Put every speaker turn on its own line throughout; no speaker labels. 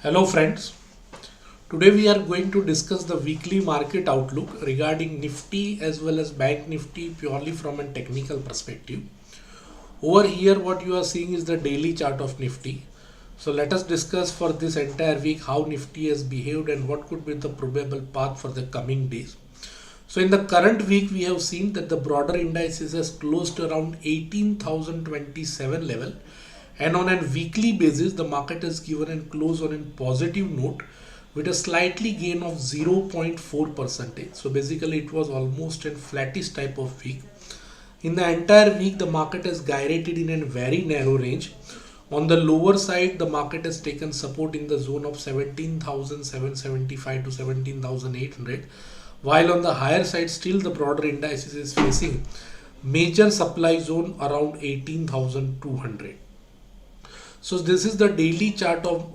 Hello friends, today we are going to discuss the weekly market outlook regarding Nifty as well as Bank Nifty purely from a technical perspective. Over here what you are seeing is the daily chart of Nifty. So let us discuss for this entire week how Nifty has behaved and what could be the probable path for the coming days. So in the current week we have seen that the broader indices has closed around 18,027 level. And on a weekly basis, the market has given a close on a positive note with a slightly gain of 0.4%. So basically it was almost a flattish type of week. In the entire week, the market has gyrated in a very narrow range. On the lower side, the market has taken support in the zone of 17,775 to 17,800. While on the higher side, still the broader indices is facing major supply zone around 18,200. So this is the daily chart of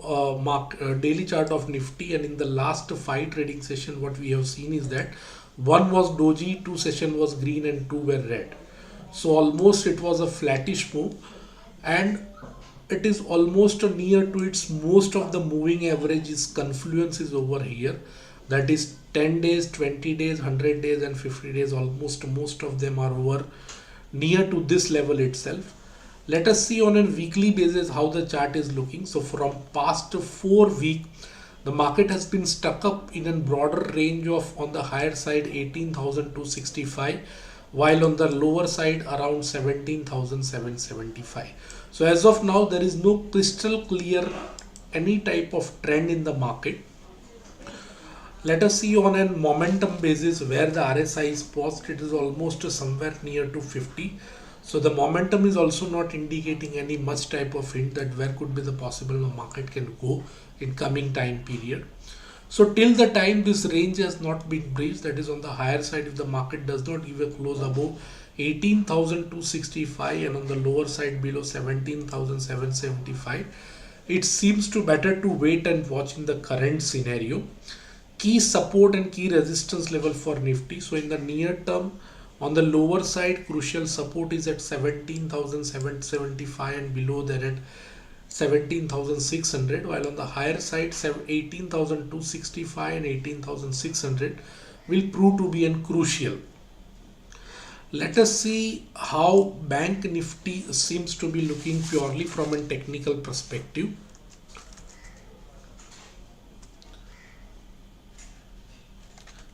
Nifty, and in the last 5 trading session what we have seen is that one was doji, 2 session was green and 2 were red. So almost it was a flattish move, and it is almost near to its most of the moving averages confluence is over here, that is 10 days, 20 days, 100 days and 50 days. Almost most of them are over near to this level itself. Let us see on a weekly basis how the chart is looking. So from past 4 weeks, the market has been stuck up in a broader range of, on the higher side 18,265, while on the lower side around 17,775. So as of now, there is no crystal clear any type of trend in the market. Let us see on a momentum basis where the RSI is paused. It is almost somewhere near to 50. So the momentum is also not indicating any much type of hint that where could be the possible the market can go in coming time period. So till the time this range has not been breached, that is on the higher side, if the market does not give a close above 18,265 and on the lower side below 17,775, it seems to better to wait and watch in the current scenario. Key support and key resistance level for Nifty. So in the near term, on the lower side, crucial support is at 17,775 and below that at 17,600, while on the higher side 18,265 and 18,600 will prove to be crucial. Let us see how Bank Nifty seems to be looking purely from a technical perspective.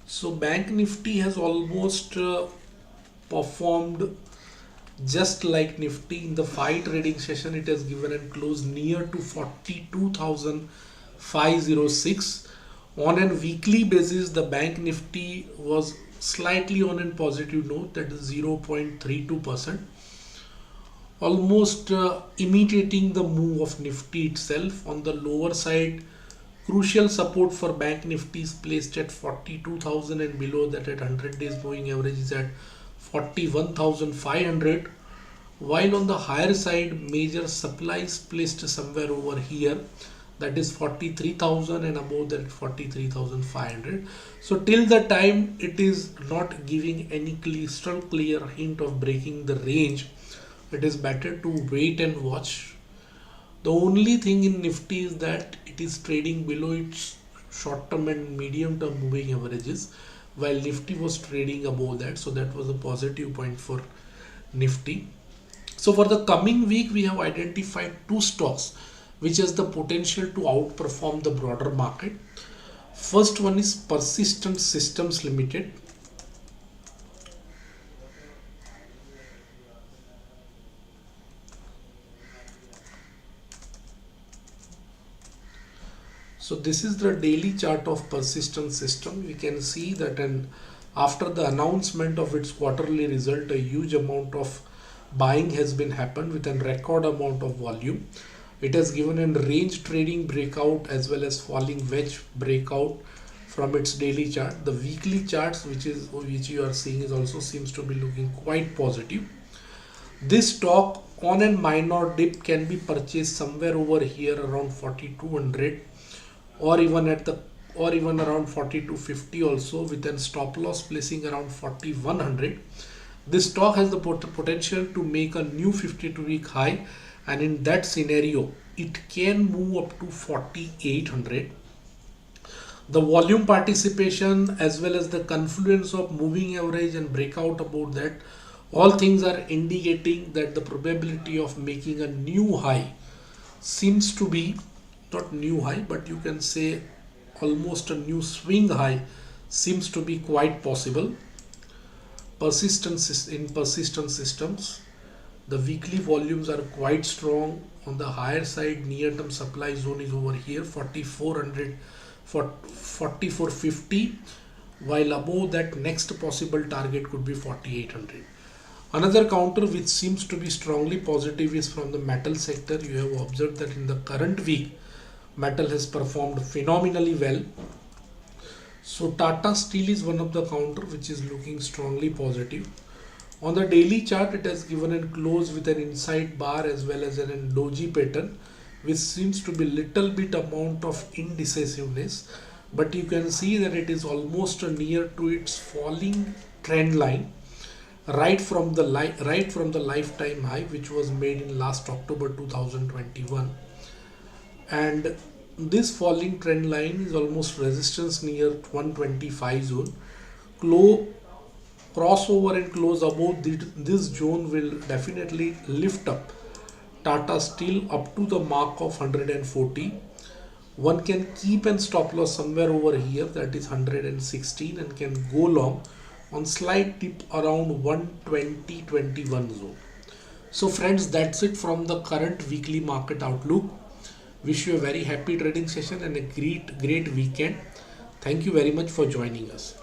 So Bank Nifty has almost performed just like Nifty. In the 5 trading session, it has given a close near to 42,506. On a weekly basis, the Bank Nifty was slightly on a positive note, that is 0.32%, almost imitating the move of Nifty itself. On the lower side, crucial support for Bank Nifty is placed at 42,000 and below that at 100 days moving average is at 41,500, while on the higher side major supplies placed somewhere over here, that is 43,000 and above that 43,500. So till the time it is not giving any crystal clear hint of breaking the range, it is better to wait and watch. The only thing in Nifty is that it is trading below its short-term and medium-term moving averages, while Nifty was trading above that. So that was a positive point for Nifty. So for the coming week, we have identified 2 stocks which has the potential to outperform the broader market. First one is Persistent Systems Limited. So this is the daily chart of Persistent System. We can see that after the announcement of its quarterly result, a huge amount of buying has been happened with a record amount of volume. It has given a range trading breakout as well as falling wedge breakout from its daily chart. The weekly charts which you are seeing is also seems to be looking quite positive. This stock on a minor dip can be purchased somewhere over here around 4200 or even around 4250 also, with a stop loss placing around 4100. This stock has the potential to make a new 52-week high, and in that scenario, it can move up to 4800. The volume participation as well as the confluence of moving average and breakout about that, all things are indicating that the probability of making a new high seems to be not new high, but you can say almost a new swing high seems to be quite possible. Persistence in persistent systems, the weekly volumes are quite strong on the higher side. Near term supply zone is over here 4400 for 4450, while above that next possible target could be 4800. Another counter which seems to be strongly positive is from the metal sector. You have observed that in the current week metal has performed phenomenally well. So Tata Steel is one of the counter which is looking strongly positive. On the daily chart, it has given a close with an inside bar as well as an doji pattern, which seems to be little bit amount of indecisiveness, but you can see that it is almost near to its falling trend line right from the lifetime high which was made in last October 2021. And this falling trend line is almost resistance near 125 zone. Crossover and close above this zone will definitely lift up Tata Steel up to the mark of 140. One can keep and stop loss somewhere over here, that is 116, and can go long on slight dip around 120-21 zone. So friends, that's it from the current weekly market outlook. Wish you a very happy trading session and a great weekend. Thank you very much for joining us.